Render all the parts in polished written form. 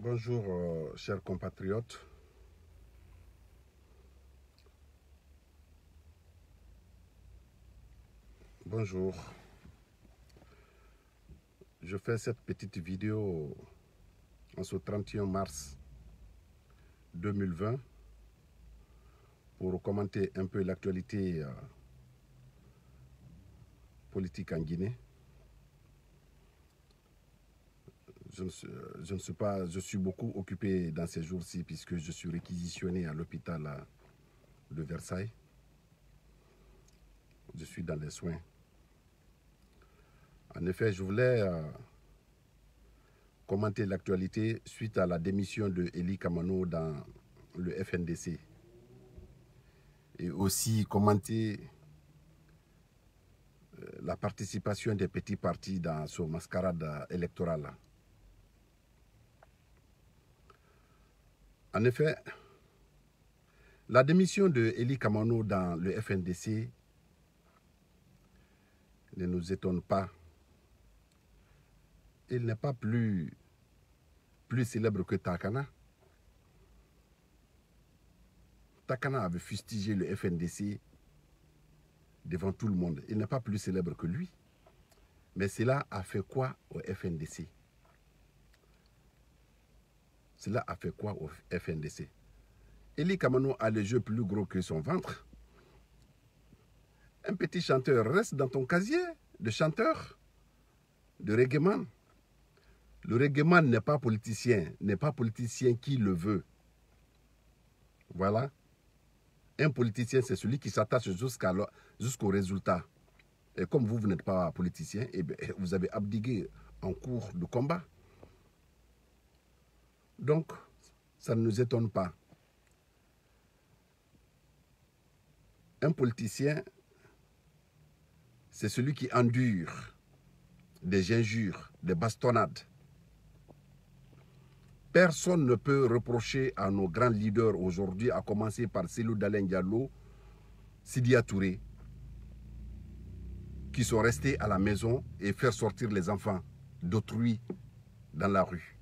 Bonjour, chers compatriotes. Bonjour. Je fais cette petite vidéo en ce 31 mars 2020 pour commenter un peu l'actualité politique en Guinée. Je suis beaucoup occupé dans ces jours-ci puisque je suis réquisitionné à l'hôpital de Versailles. Je suis dans les soins. En effet, je voulais commenter l'actualité suite à la démission de Eli Kamano dans le FNDC. Et aussi commenter la participation des petits partis dans ce mascarade électorale. En effet, la démission de Eli Kamano dans le FNDC ne nous étonne pas. Il n'est pas plus célèbre que Takana. Takana avait fustigé le FNDC devant tout le monde. Il n'est pas plus célèbre que lui. Mais cela a fait quoi au FNDC? Cela a fait quoi au FNDC? Eli Kamano a les yeux plus gros que son ventre. Un petit chanteur reste dans ton casier de chanteur, de reggaeman. Le reggaeman n'est pas politicien qui le veut. Voilà. Un politicien, c'est celui qui s'attache jusqu'au résultat. Et comme vous n'êtes pas politicien, eh bien, vous avez abdiqué en cours de combat. Donc, ça ne nous étonne pas. Un politicien, c'est celui qui endure des injures, des bastonnades. Personne ne peut reprocher à nos grands leaders aujourd'hui, à commencer par Cellou Dalein Diallo, Sidya Touré, qui sont restés à la maison et faire sortir les enfants d'autrui dans la rue.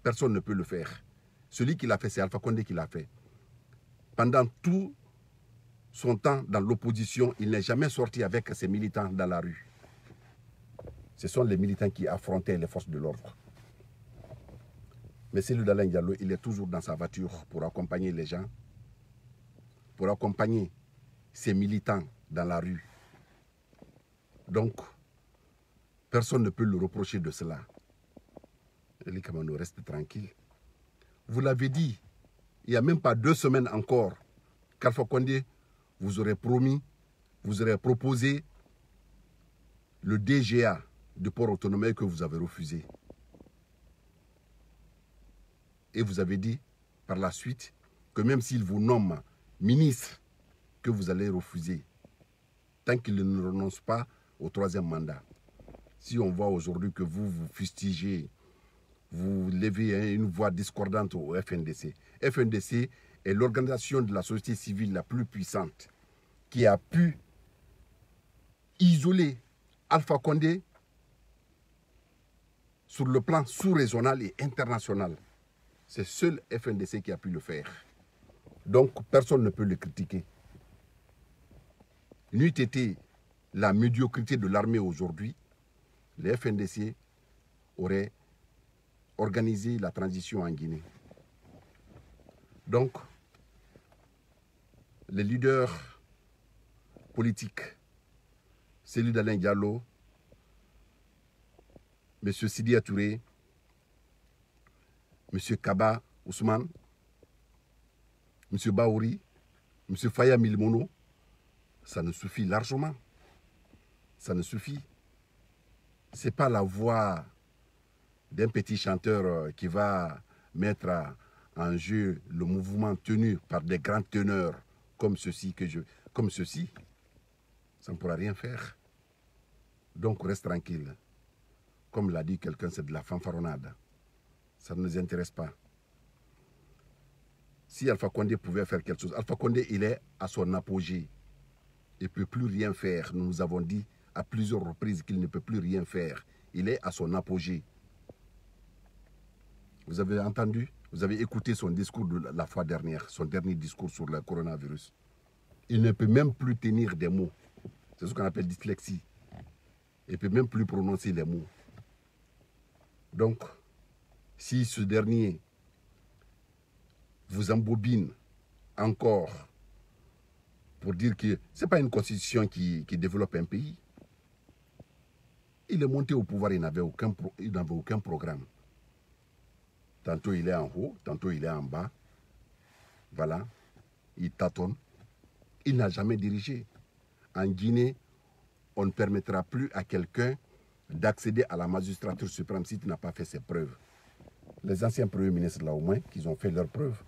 Personne ne peut le faire. Celui qui l'a fait, c'est Alpha Condé qui l'a fait. Pendant tout son temps dans l'opposition, il n'est jamais sorti avec ses militants dans la rue. Ce sont les militants qui affrontaient les forces de l'ordre. Mais Cellou Dalein Diallo, il est toujours dans sa voiture pour accompagner les gens, pour accompagner ses militants dans la rue. Donc, personne ne peut le reprocher de cela. Eli Kamano reste tranquille. Vous l'avez dit, il n'y a même pas 2 semaines encore qu'Alpha Condé vous aurait promis, vous aurait proposé le DGA de Port Autonome que vous avez refusé. Et vous avez dit par la suite que même s'il vous nomme ministre, que vous allez refuser, tant qu'il ne renonce pas au 3e mandat. Si on voit aujourd'hui que vous fustigez, vous levez une voix discordante au FNDC. FNDC est l'organisation de la société civile la plus puissante qui a pu isoler Alpha Condé sur le plan sous-régional et international. C'est seul FNDC qui a pu le faire. Donc, personne ne peut le critiquer. N'eût été la médiocrité de l'armée aujourd'hui, les FNDC auraient organisé la transition en Guinée. Donc, les leaders politiques, Cellou Dalein Diallo, M. Sidya Touré, M. Kaba Ousmane, M. Baouri, M. Faya Milmono, ça ne suffit largement. Ça ne suffit. Ce n'est pas la voix d'un petit chanteur qui va mettre en jeu le mouvement tenu par des grands teneurs comme ceci, ça ne pourra rien faire. Donc reste tranquille. Comme l'a dit quelqu'un, c'est de la fanfaronnade. Ça ne nous intéresse pas. Si Alpha Condé pouvait faire quelque chose, Alpha Condé, il est à son apogée. Il ne peut plus rien faire. Nous nous avons dit à plusieurs reprises qu'il ne peut plus rien faire. Il est à son apogée. Vous avez entendu, vous avez écouté son discours de la fois dernière, son dernier discours sur le coronavirus. Il ne peut même plus tenir des mots. C'est ce qu'on appelle dyslexie. Il ne peut même plus prononcer les mots. Donc, si ce dernier vous embobine encore pour dire que ce n'est pas une constitution qui développe un pays, il est monté au pouvoir, il n'avait aucun programme. Tantôt il est en haut, tantôt il est en bas. Voilà, il tâtonne. Il n'a jamais dirigé. En Guinée, on ne permettra plus à quelqu'un d'accéder à la magistrature suprême si tu n'as pas fait ses preuves. Les anciens premiers ministres, là au moins, qu'ils ont fait leurs preuves.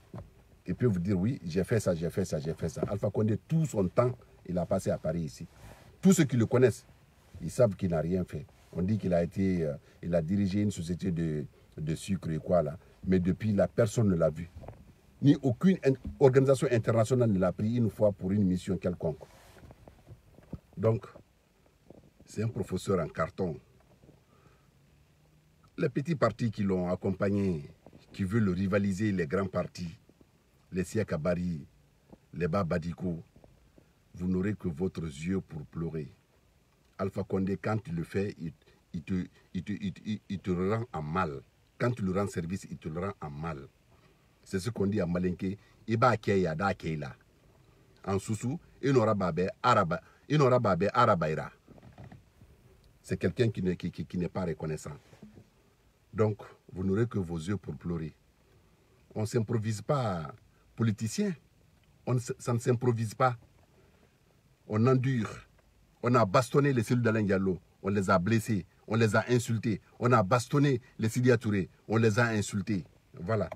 Ils peuvent vous dire, oui, j'ai fait ça, j'ai fait ça, j'ai fait ça. Alpha Condé, tout son temps, il a passé à Paris ici. Tous ceux qui le connaissent, ils savent qu'il n'a rien fait. On dit qu'il a dirigé une société de sucre et quoi là. Mais depuis là, personne ne l'a vu. Ni aucune organisation internationale ne l'a pris une fois pour une mission quelconque. Donc, c'est un professeur en carton. Les petits partis qui l'ont accompagné, qui veulent rivaliser les grands partis, les Siakabari, les Babadiko, vous n'aurez que votre yeux pour pleurer. Alpha Condé, quand tu le fais, il te rend en mal. Quand tu lui rends service, il te le rend en mal. C'est ce qu'on dit à Malinké. Iba keya da keila. En Soussou, inora babe arabaira. C'est quelqu'un qui n'est pas reconnaissant. Donc, vous n'aurez que vos yeux pour pleurer. On ne s'improvise pas politicien. Ça ne s'improvise pas. On endure. On a bastonné les cellules d'Alain Diallo. On les a blessés. On les a insultés. On a bastonné les Sidia Touré. On les a insultés. Voilà.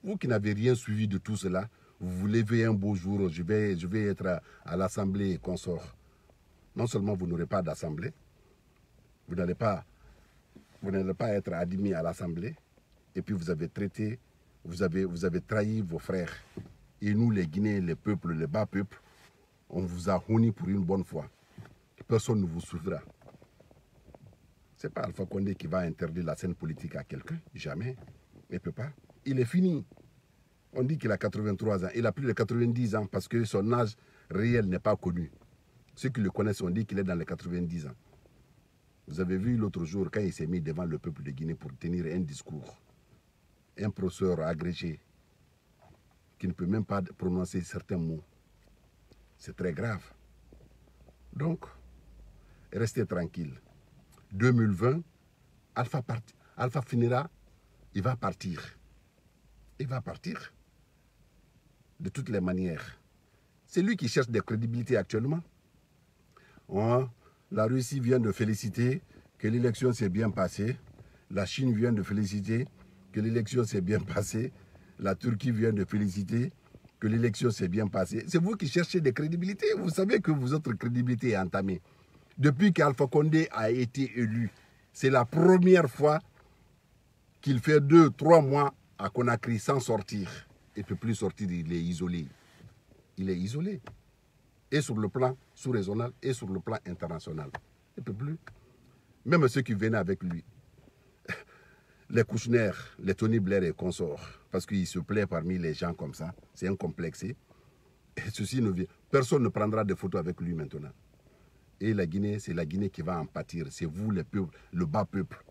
Vous qui n'avez rien suivi de tout cela, vous vous levez un beau jour, je vais être à l'Assemblée consort. Non seulement vous n'aurez pas d'Assemblée, vous n'allez pas être admis à l'Assemblée, et puis vous avez traité, vous avez trahi vos frères. Et nous, les Guinéens, les peuples, les bas peuples, on vous a honni pour une bonne fois. Personne ne vous suivra. Ce n'est pas Alpha Condé qui va interdire la scène politique à quelqu'un, jamais. Il ne peut pas. Il est fini. On dit qu'il a 83 ans. Il a plus de 90 ans parce que son âge réel n'est pas connu. Ceux qui le connaissent, on dit qu'il est dans les 90 ans. Vous avez vu l'autre jour, quand il s'est mis devant le peuple de Guinée pour tenir un discours, un professeur agrégé qui ne peut même pas prononcer certains mots. C'est très grave. Donc, restez tranquille. 2020, Alpha finira, il va partir. Il va partir. De toutes les manières. C'est lui qui cherche des crédibilités actuellement. La Russie vient de féliciter que l'élection s'est bien passée. La Chine vient de féliciter que l'élection s'est bien passée. La Turquie vient de féliciter que l'élection s'est bien passée. C'est vous qui cherchez des crédibilités. Vous savez que votre crédibilité est entamée. Depuis qu'Alpha Condé a été élu, c'est la première fois qu'il fait 2-3 mois à Conakry sans sortir. Il ne peut plus sortir, il est isolé. Il est isolé. Et sur le plan sous-régional et sur le plan international. Il ne peut plus. Même ceux qui venaient avec lui. Les Kouchner, les Tony Blair et consorts. Parce qu'il se plaît parmi les gens comme ça. C'est un complexé. Et ceci personne ne prendra de photos avec lui maintenant. Et la Guinée, c'est la Guinée qui va en pâtir. C'est vous, les peuples, le bas peuple.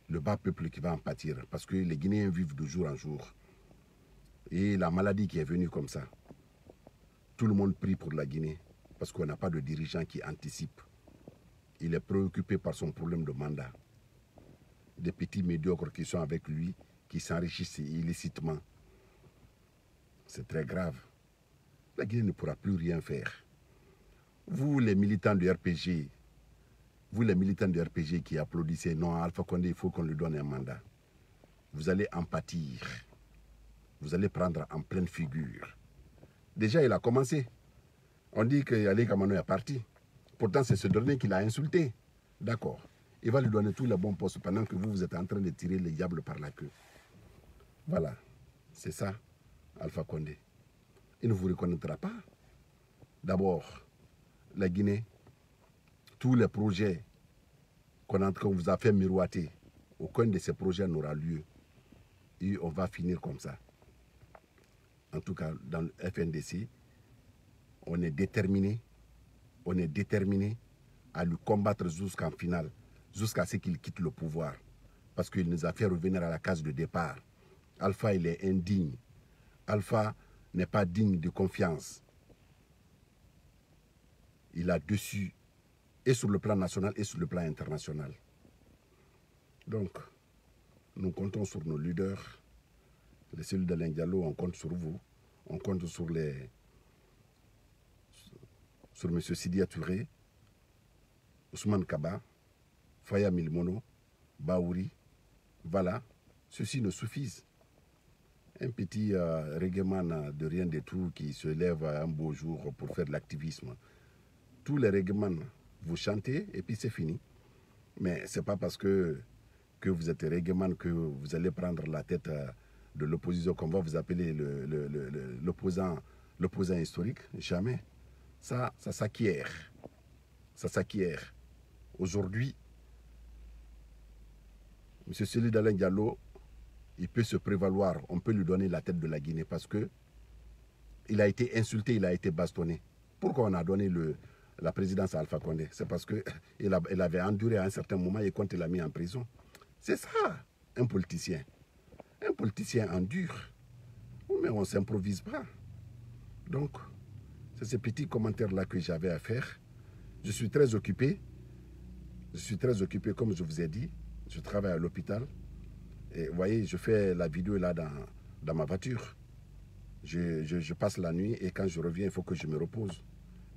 Le bas peuple qui va en pâtir. Parce que les Guinéens vivent de jour en jour. Et la maladie qui est venue comme ça. Tout le monde prie pour la Guinée. Parce qu'on n'a pas de dirigeant qui anticipe. Il est préoccupé par son problème de mandat. Des petits médiocres qui sont avec lui, qui s'enrichissent illicitement. C'est très grave. La Guinée ne pourra plus rien faire. Vous, les militants du RPG, qui applaudissez, non, Alpha Condé, il faut qu'on lui donne un mandat. Vous allez en pâtir. Vous allez prendre en pleine figure. Déjà, il a commencé. On dit qu'Ali Kamano est parti. Pourtant, c'est ce dernier qui l'a insulté. D'accord. Il va lui donner tous les bons postes pendant que vous êtes en train de tirer les diables par la queue. Voilà. C'est ça, Alpha Condé. Il ne vous reconnaîtra pas. D'abord, la Guinée, tous les projets qu'on vous a fait miroiter, aucun de ces projets n'aura lieu. Et on va finir comme ça. En tout cas, dans le FNDC, on est déterminé à lui combattre jusqu'en finale, jusqu'à ce qu'il quitte le pouvoir. Parce qu'il nous a fait revenir à la case de départ. Alpha, il est indigne. Alpha n'est pas digne de confiance. Il a dessus, et sur le plan national et sur le plan international. Donc, nous comptons sur nos leaders. Les cellules d'Alain Diallo, on compte sur vous. On compte sur M. Sidia Touré, Ousmane Kaba, Faya Milmono, Baouri. Voilà, ceci nous suffit. Un petit régleman de rien du tout qui se lève un beau jour pour faire de l'activisme. Tous les réglemans, vous chantez et puis c'est fini. Mais ce n'est pas parce que vous êtes régleman que vous allez prendre la tête de l'opposition, qu'on va vous appeler l'opposant historique. Jamais. Ça s'acquiert. Ça s'acquiert. Aujourd'hui, M. Céline Alain Diallo, il peut se prévaloir, on peut lui donner la tête de la Guinée parce que il a été insulté, il a été bastonné. Pourquoi on a donné la présidence à Alpha Condé? C'est parce qu'il avait enduré à un certain moment et quand il l'a mis en prison. C'est ça, un politicien. Un politicien endure. Mais on ne s'improvise pas. Donc, c'est ce petit commentaire-là que j'avais à faire. Je suis très occupé. Je suis très occupé, comme je vous ai dit. Je travaille à l'hôpital. Et vous voyez, je fais la vidéo là dans ma voiture. Je passe la nuit et quand je reviens, il faut que je me repose.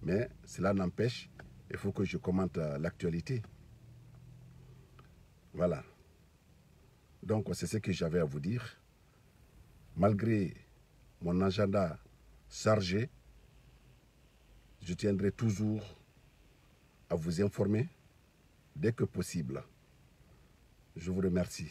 Mais cela n'empêche, il faut que je commente l'actualité. Voilà. Donc, c'est ce que j'avais à vous dire. Malgré mon agenda chargé, je tiendrai toujours à vous informer dès que possible. Je vous remercie.